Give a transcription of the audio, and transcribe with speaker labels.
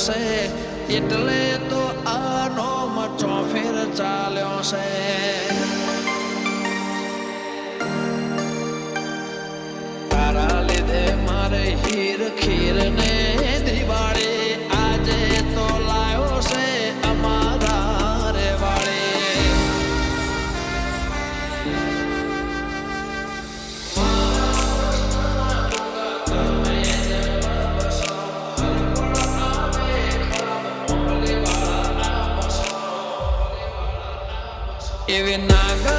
Speaker 1: છે એટલે તો આનો મચો ફેર ચાલ્યો છે તારા લીધે મારે હીર ખીર ને દિવાળી આજે તો લાયો છે અમારા રે વાળે એવી નાગર